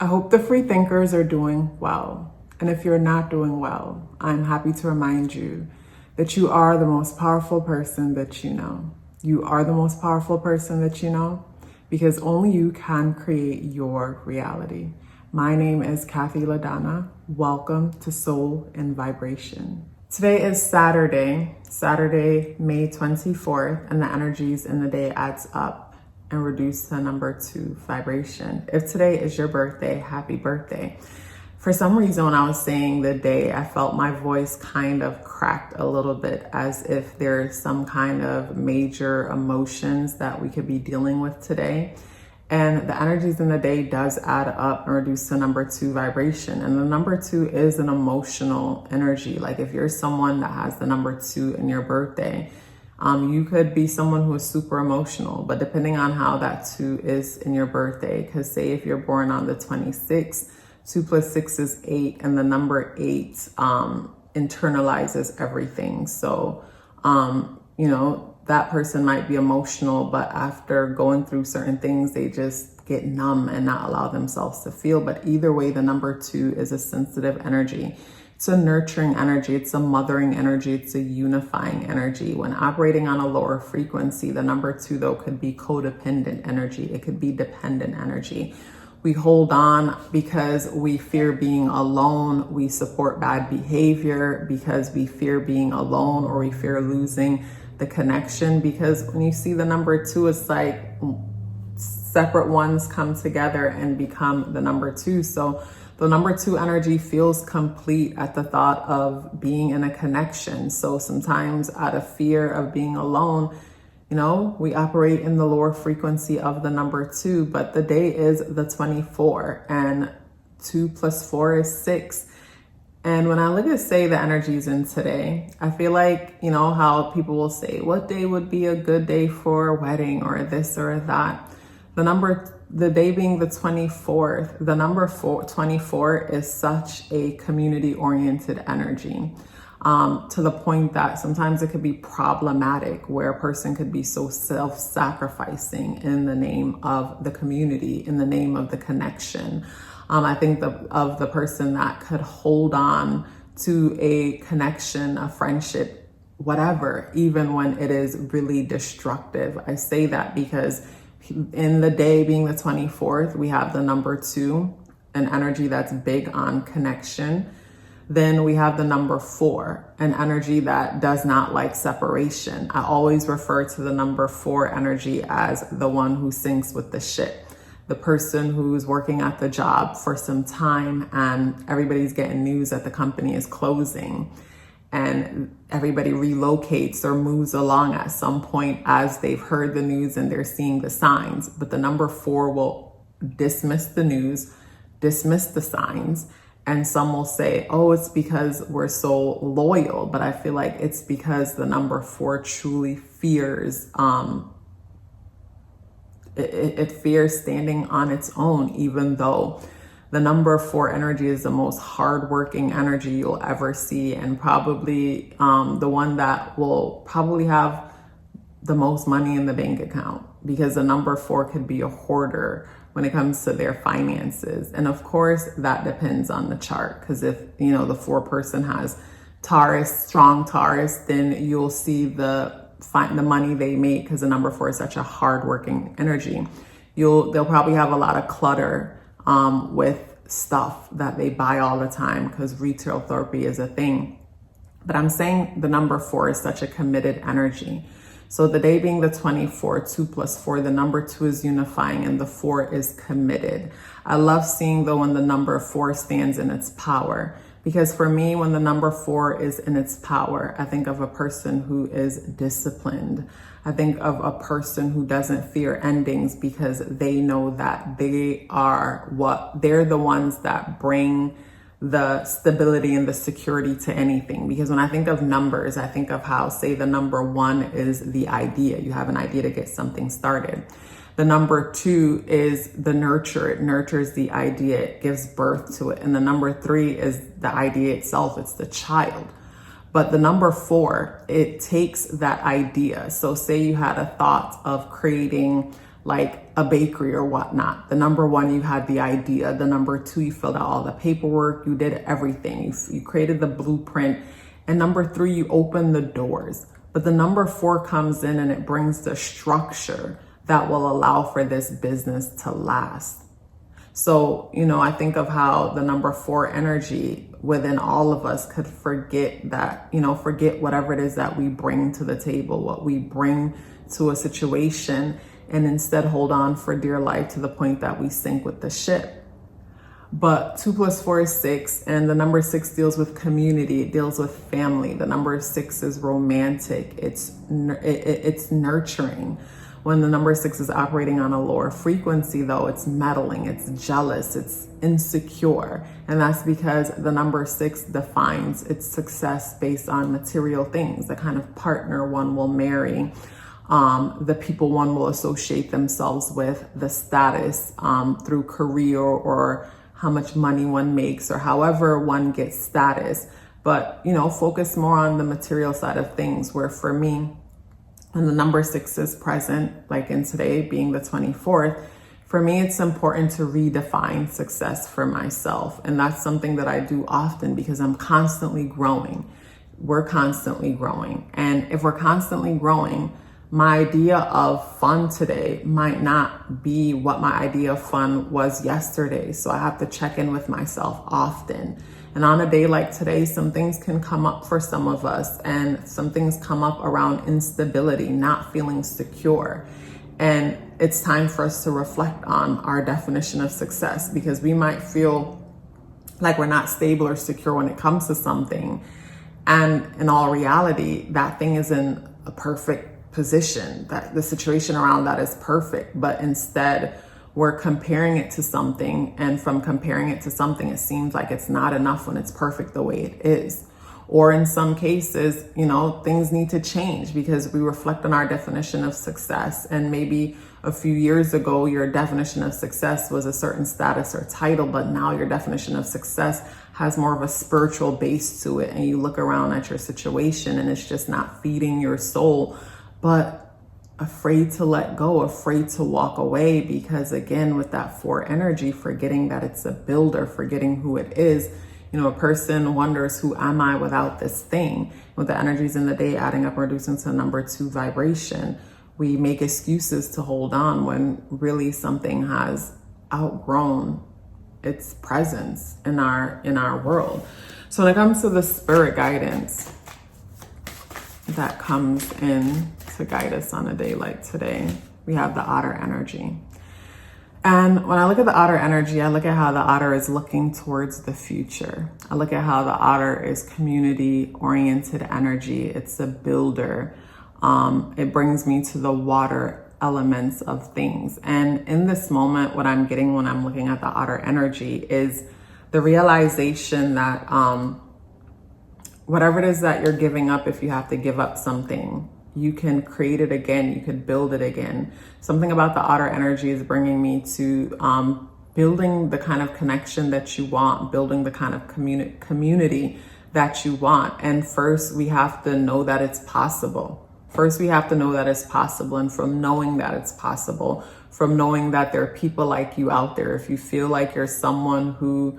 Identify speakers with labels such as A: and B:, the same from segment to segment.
A: I hope the free thinkers are doing well. And if you're not doing well, I'm happy to remind you that you are the most powerful person that you know. You are the most powerful person that you know because only you can create your reality. My name is KathyLaDonna. Welcome to Soul and Vibration. Today is Saturday, May 24th, and the energies in the day adds up and reduce to number 2 vibration. If today is your birthday, happy birthday. For some reason, when I was saying the day, I felt my voice kind of cracked a little bit as if there's some kind of major emotions that we could be dealing with today. And the energies in the day does add up and reduce to number 2 vibration. And the number 2 is an emotional energy. Like if you're someone that has the number 2 in your birthday, you could be someone who is super emotional, but depending on how that 2 is in your birthday, because say if you're born on the 26th, 2 plus 6 is 8, and the number 8 internalizes everything. So, that person might be emotional, but after going through certain things, they just get numb and not allow themselves to feel. But either way, the number 2 is a sensitive energy. It's a nurturing energy. It's a mothering energy. It's a unifying energy. When operating on a lower frequency, the number 2, though, could be codependent energy. It could be dependent energy. We hold on because we fear being alone. We support bad behavior because we fear being alone, or we fear losing the connection. Because when you see the number 2, it's like separate ones come together and become the number 2. So the number 2 energy feels complete at the thought of being in a connection. So sometimes out of fear of being alone, we operate in the lower frequency of the number 2, but the day is the 24, and 2 plus 4 is 6. And when I look at, say, the energies in today, I feel like, how people will say, what day would be a good day for a wedding or this or that? The day being the 24th, the number 24 is such a community-oriented energy. To the point that sometimes it could be problematic, where a person could be so self-sacrificing in the name of the community, in the name of the connection. I think of the person that could hold on to a connection, a friendship, whatever, even when it is really destructive. I say that because in the day being the 24th, we have the number 2, an energy that's big on connection. Then we have the number 4, an energy that does not like separation. I always refer to the number 4 energy as the one who sinks with the ship. The person who's working at the job for some time and everybody's getting news that the company is closing, and everybody relocates or moves along at some point as they've heard the news and they're seeing the signs. But the number 4 will dismiss the news, dismiss the signs. And some will say, oh, it's because we're so loyal. But I feel like it's because the number 4 truly fears, it fears standing on its own, even though the number 4 energy is the most hardworking energy you'll ever see, and probably the one that will probably have the most money in the bank account, because the number 4 could be a hoarder when it comes to their finances. And of course, that depends on the chart, because if, the 4 person has Taurus, strong Taurus, then you'll see the money they make, because the number 4 is such a hardworking energy. They'll probably have a lot of clutter with stuff that they buy all the time, because retail therapy is a thing. But I'm saying the number 4 is such a committed energy. So the day being the 24, 2 plus 4, the number 2 is unifying and the 4 is committed. I love seeing, though, when the number 4 stands in its power, because for me, when the number 4 is in its power, I think of a person who is disciplined. I think of a person who doesn't fear endings, because they know that they're the ones that bring the stability and the security to anything. Because when I think of numbers, I think of how, say, the number 1 is the idea. You have an idea to get something started. The number 2 is the nurture. It nurtures the idea. It gives birth to it. And the number 3 is the idea itself. It's the child. But the number 4, it takes that idea. So say you had a thought of creating like a bakery or whatnot. The number one, you had the idea. The number two, you filled out all the paperwork. You did everything. You created the blueprint. And number three, you opened the doors. But the number four comes in and it brings the structure that will allow for this business to last. So, I think of how the number four energy within all of us could forget that, forget whatever it is that we bring to the table, what we bring to a situation, and instead hold on for dear life to the point that we sink with the ship. But 2 + 4 is 6, and the number 6 deals with community. It deals with family. The number 6 is romantic. It's nurturing. When the number 6 is operating on a lower frequency, though, it's meddling, it's jealous, it's insecure. And that's because the number 6 defines its success based on material things, the kind of partner one will marry, the people one will associate themselves with, the status through career or how much money one makes or however one gets status. But, focus more on the material side of things, where for me, when the number 6 is present, like in today being the 24th, for me, it's important to redefine success for myself. And that's something that I do often because I'm constantly growing. We're constantly growing. And if we're constantly growing, my idea of fun today might not be what my idea of fun was yesterday. So I have to check in with myself often. And on a day like today, some things can come up for some of us, and some things come up around instability, not feeling secure. And it's time for us to reflect on our definition of success, because we might feel like we're not stable or secure when it comes to something. And in all reality, that thing is in a perfect position, that the situation around that is perfect, but instead we're comparing it to something, and from comparing it to something, it seems like it's not enough when it's perfect the way it is. Or in some cases, things need to change because we reflect on our definition of success. And maybe a few years ago, your definition of success was a certain status or title, but now your definition of success has more of a spiritual base to it. And you look around at your situation and it's just not feeding your soul, but afraid to let go, afraid to walk away, because again, with that 4 energy, forgetting that it's a builder, forgetting who it is, a person wonders, who am I without this thing? With the energies in the day adding up, reducing to number 2 vibration, we make excuses to hold on when really something has outgrown its presence in our world. So when it comes to the spirit guidance that comes in to guide us on a day like today, we have the otter energy. And when I look at the otter energy, I look at how the otter is looking towards the future. I look at how the otter is community-oriented energy. It's a builder. It brings me to the water elements of things. And in this moment, what I'm getting when I'm looking at the otter energy is the realization that whatever it is that you're giving up, if you have to give up something, you can create it again. You could build it again. Something about the otter energy is bringing me to building the kind of connection that you want, building the kind of community that you want. And first, we have to know that it's possible. First, we have to know that it's possible. And from knowing that it's possible, from knowing that there are people like you out there, if you feel like you're someone who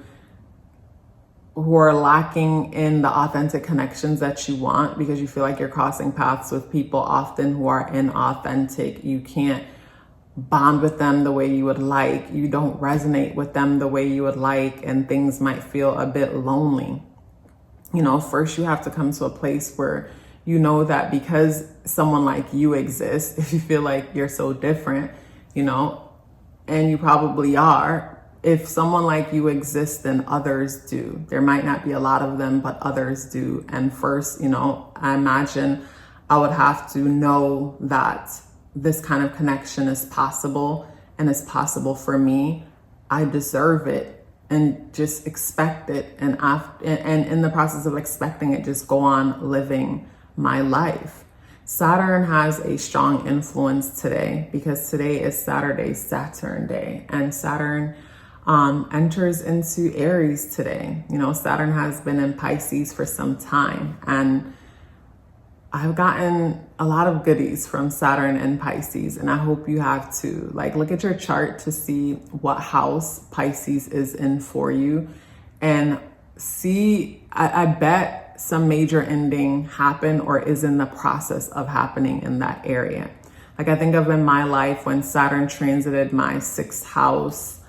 A: are lacking in the authentic connections that you want because you feel like you're crossing paths with people often who are inauthentic, you can't bond with them the way you would like, you don't resonate with them the way you would like, and things might feel a bit lonely. First you have to come to a place where you know that because someone like you exists, if you feel like you're so different, and you probably are, if someone like you exists, then others do. There might not be a lot of them, but others do. And first, I imagine I would have to know that this kind of connection is possible and is possible for me. I deserve it, and just expect it. And in the process of expecting it, just go on living my life. Saturn has a strong influence today because today is Saturn Day, and Saturn enters into Aries today. Saturn has been in Pisces for some time, and I've gotten a lot of goodies from Saturn and Pisces, and I hope you have too. Like, look at your chart to see what house Pisces is in for you, and see, I bet some major ending happened or is in the process of happening in that area. Like, I think of in my life when Saturn transited my 6th house,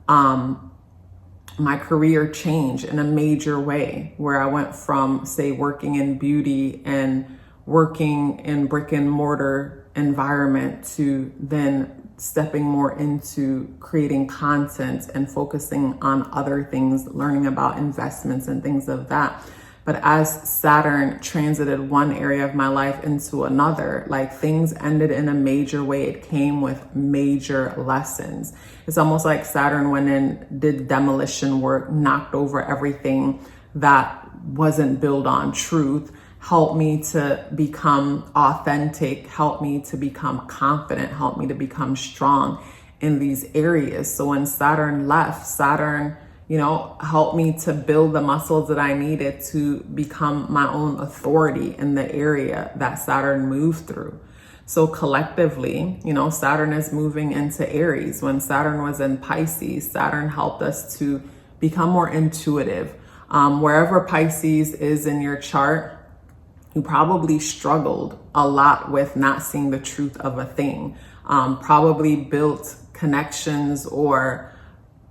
A: my career changed in a major way, where I went from, say, working in beauty and working in brick and mortar environment to then stepping more into creating content and focusing on other things, learning about investments and things of that. But as Saturn transited one area of my life into another, like, things ended in a major way. It came with major lessons. It's almost like Saturn went in, did demolition work, knocked over everything that wasn't built on truth, helped me to become authentic, helped me to become confident, helped me to become strong in these areas. So when Saturn left, Saturn, helped me to build the muscles that I needed to become my own authority in the area that Saturn moved through. So collectively, Saturn is moving into Aries. When Saturn was in Pisces, Saturn helped us to become more intuitive. Wherever Pisces is in your chart, you probably struggled a lot with not seeing the truth of a thing, probably built connections or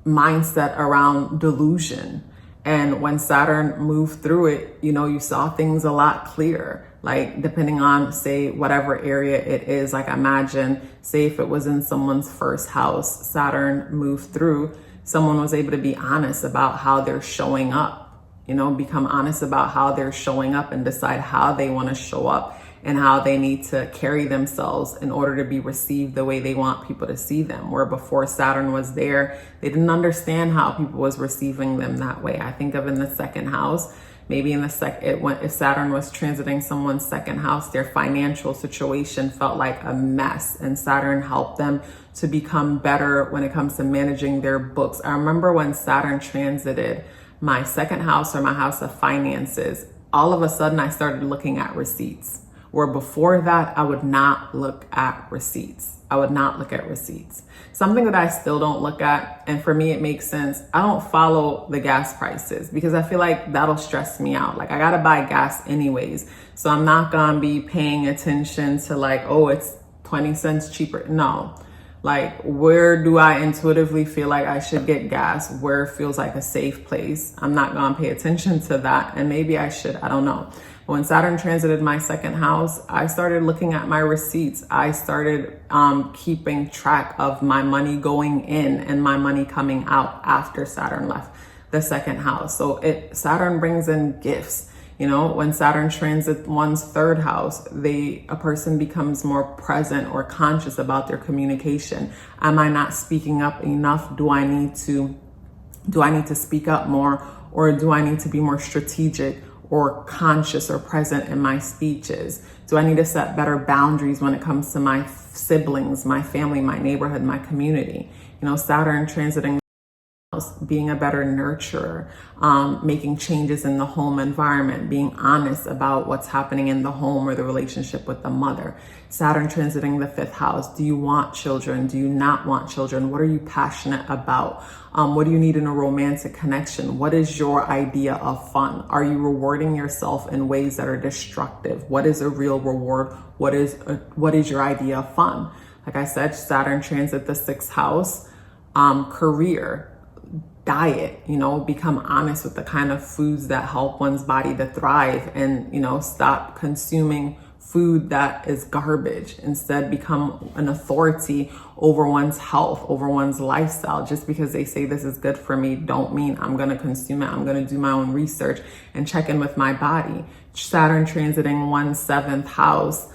A: mindset around delusion. And when Saturn moved through it, you saw things a lot clearer. Like, depending on, say, whatever area it is, like, imagine, say, if it was in someone's 1st house, Saturn moved through, someone was able to be honest about how they're showing up. Become honest about how they're showing up and decide how they want to show up and how they need to carry themselves in order to be received the way they want people to see them. Where before Saturn was there, they didn't understand how people was receiving them that way. I think of in the 2nd house, maybe in the if Saturn was transiting someone's 2nd house, their financial situation felt like a mess, and Saturn helped them to become better when it comes to managing their books. I remember when Saturn transited my 2nd house, or my house of finances, all of a sudden I started looking at receipts, where before that I would not look at receipts. Something that I still don't look at, and for me it makes sense, I don't follow the gas prices because I feel like that'll stress me out. Like, I gotta buy gas anyways, so I'm not gonna be paying attention to, like, oh, it's 20 cents cheaper. No. Like, where do I intuitively feel like I should get gas? Where it feels like a safe place? I'm not gonna pay attention to that, and maybe I should, I don't know. When Saturn transited my 2nd house, I started looking at my receipts. I started keeping track of my money going in and my money coming out after Saturn left the 2nd house. So Saturn brings in gifts. When Saturn transits one's 3rd house, a person becomes more present or conscious about their communication. Am I not speaking up enough? Do I need to speak up more, or do I need to be more strategic or conscious or present in my speeches? Do I need to set better boundaries when it comes to my siblings, my family, my neighborhood, my community? Saturn transiting, being a better nurturer, making changes in the home environment, being honest about what's happening in the home or the relationship with the mother. Saturn transiting the 5th house. Do you want children? Do you not want children? What are you passionate about? What do you need in a romantic connection? What is your idea of fun? Are you rewarding yourself in ways that are destructive? What is a real reward? What is your idea of fun? Like I said, Saturn transit the 6th house, career, diet, become honest with the kind of foods that help one's body to thrive, and, stop consuming food that is garbage. Instead, become an authority over one's health, over one's lifestyle. Just because they say this is good for me, don't mean I'm going to consume it. I'm going to do my own research and check in with my body. Saturn transiting one's 7th house,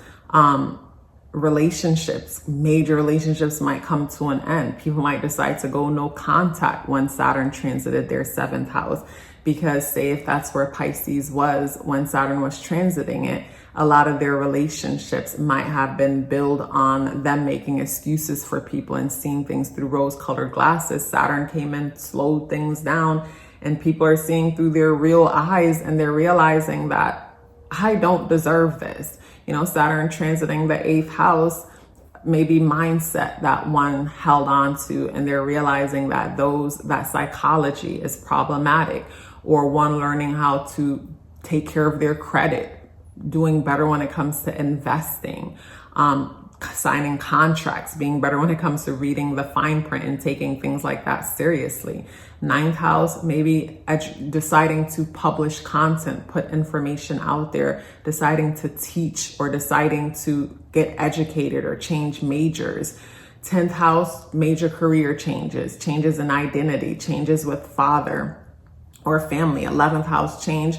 A: relationships, major relationships might come to an end. People might decide to go no contact when Saturn transited their 7th house, because say if that's where Pisces was when Saturn was transiting it, a lot of their relationships might have been built on them making excuses for people and seeing things through rose-colored glasses. Saturn came and slowed things down, and people are seeing through their real eyes, and they're realizing that I don't deserve this. Saturn transiting the 8th house, maybe mindset that one held on to, and they're realizing that that psychology is problematic, or one learning how to take care of their credit, doing better when it comes to investing, signing contracts, being better when it comes to reading the fine print and taking things like that seriously. 9th house, maybe deciding to publish content, put information out there, deciding to teach, or deciding to get educated or change majors. 10th house, major career changes in identity, changes with father or family. 11th house, change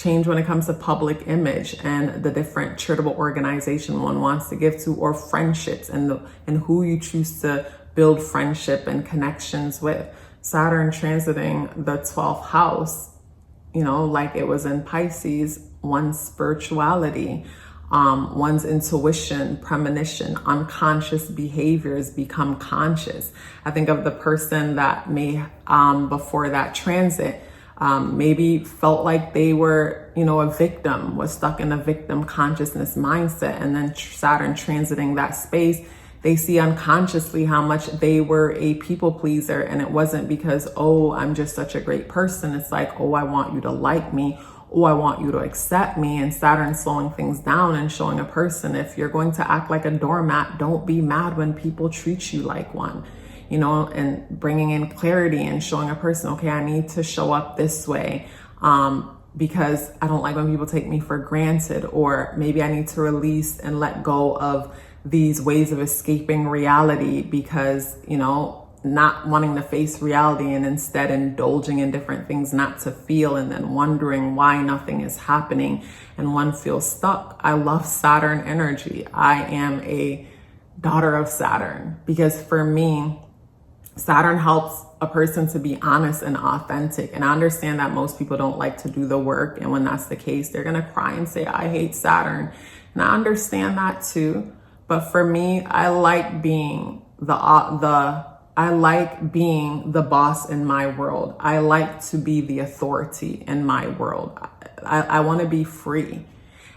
A: when it comes to public image and the different charitable organization one wants to give to, or friendships and who you choose to build friendship and connections with. Saturn transiting the 12th house, like it was in Pisces, one's spirituality, one's intuition, premonition, unconscious behaviors become conscious. I think of the person that may, before that transit, maybe felt like they were, a victim, was stuck in a victim consciousness mindset. And then Saturn transiting that space, they see unconsciously how much they were a people pleaser. And it wasn't because, oh, I'm just such a great person. It's like, oh, I want you to like me. Oh, I want you to accept me. And Saturn slowing things down and showing a person, if you're going to act like a doormat, don't be mad when people treat you like one. And bringing in clarity and showing a person, okay, I need to show up this way because I don't like when people take me for granted, or maybe I need to release and let go of these ways of escaping reality because, not wanting to face reality and instead indulging in different things not to feel, and then wondering why nothing is happening and one feels stuck. I love Saturn energy. I am a daughter of Saturn because for me, Saturn helps a person to be honest and authentic. And I understand that most people don't like to do the work. And when that's the case, they're going to cry and say, I hate Saturn. And I understand that too. But for me, I like being the boss in my world. I like to be the authority in my world. I want to be free.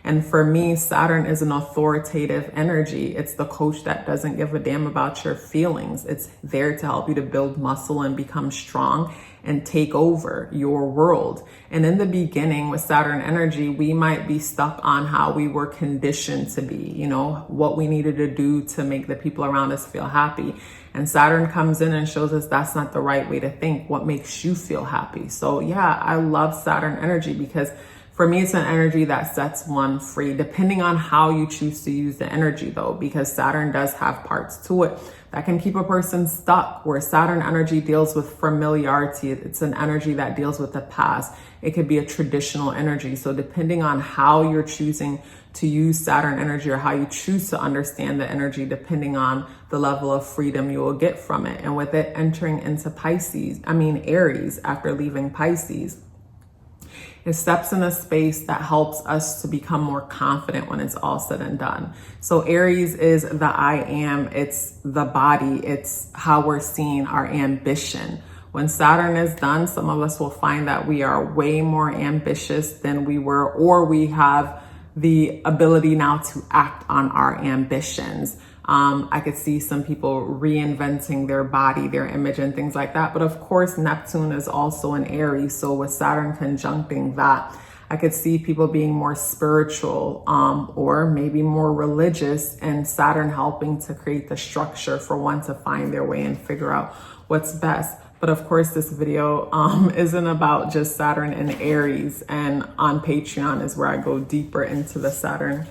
A: And for me, Saturn is an authoritative energy. It's the coach that doesn't give a damn about your feelings. It's there to help you to build muscle and become strong and take over your world. And in the beginning with Saturn energy, we might be stuck on how we were conditioned to be, what we needed to do to make the people around us feel happy. And Saturn comes in and shows us that's not the right way to think. What makes you feel happy? So yeah, I love Saturn energy because for me, it's an energy that sets one free, depending on how you choose to use the energy though, because Saturn does have parts to it that can keep a person stuck, where Saturn energy deals with familiarity. It's an energy that deals with the past. It could be a traditional energy. So depending on how you're choosing to use Saturn energy, or how you choose to understand the energy, depending on the level of freedom you will get from it. And with it entering into Aries after leaving Pisces, it steps in a space that helps us to become more confident when it's all said and done. So Aries is the I am, it's the body, it's how we're seeing our ambition. When Saturn is done, some of us will find that we are way more ambitious than we were, or we have the ability now to act on our ambitions. I could see some people reinventing their body, their image and things like that. But of course, Neptune is also in Aries. So with Saturn conjuncting that, I could see people being more spiritual or maybe more religious, and Saturn helping to create the structure for one to find their way and figure out what's best. But of course, this video isn't about just Saturn and Aries. And on Patreon is where I go deeper into the Saturn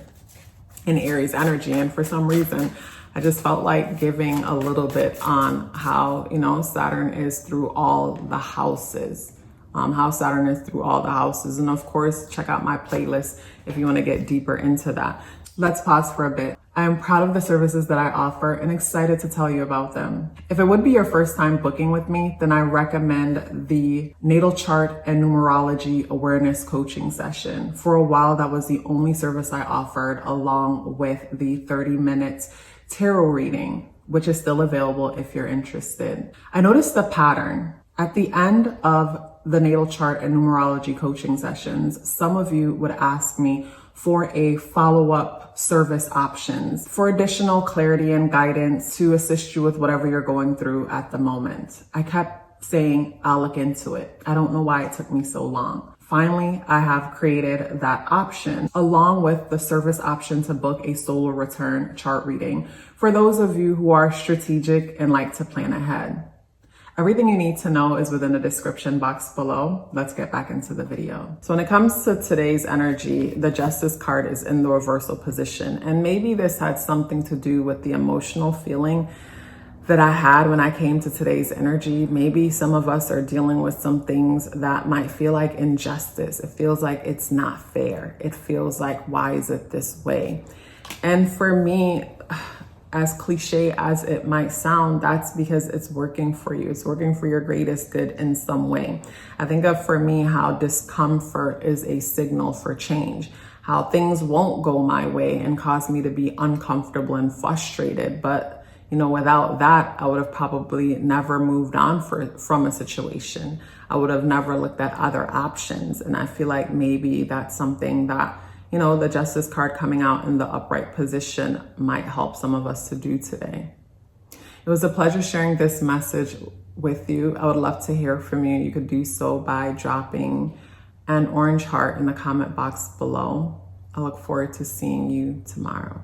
A: and Aries energy. And for some reason, I just felt like giving a little bit on how, Saturn is through all the houses, And of course, check out my playlist if you want to get deeper into that. Let's pause for a bit. I am proud of the services that I offer and excited to tell you about them. If it would be your first time booking with me, then I recommend the natal chart and numerology awareness coaching session. For a while, that was the only service I offered, along with the 30 minutes tarot reading, which is still available if you're interested. I noticed the pattern. At the end of the natal chart and numerology coaching sessions, some of you would ask me for a follow-up service options for additional clarity and guidance to assist you with whatever you're going through at the moment. I kept saying, I'll look into it. I don't know why it took me so long. Finally, I have created that option along with the service option to book a solar return chart reading for those of you who are strategic and like to plan ahead. Everything you need to know is within the description box below. Let's get back into the video. So when it comes to today's energy, the Justice card is in the reversal position. And maybe this had something to do with the emotional feeling that I had when I came to today's energy. Maybe some of us are dealing with some things that might feel like injustice. It feels like it's not fair. It feels like, why is it this way? And for me, as cliche as it might sound, that's because it's working for you. It's working for your greatest good in some way. I think of, for me, how discomfort is a signal for change, how things won't go my way and cause me to be uncomfortable and frustrated. But you know, without that, I would have probably never moved on from a situation. I would have never looked at other options. And I feel like maybe that's something that, you know, the Justice card coming out in the upright position might help some of us to do today. It was a pleasure sharing this message with you. I would love to hear from you. You could do so by dropping an orange heart in the comment box below. I look forward to seeing you tomorrow.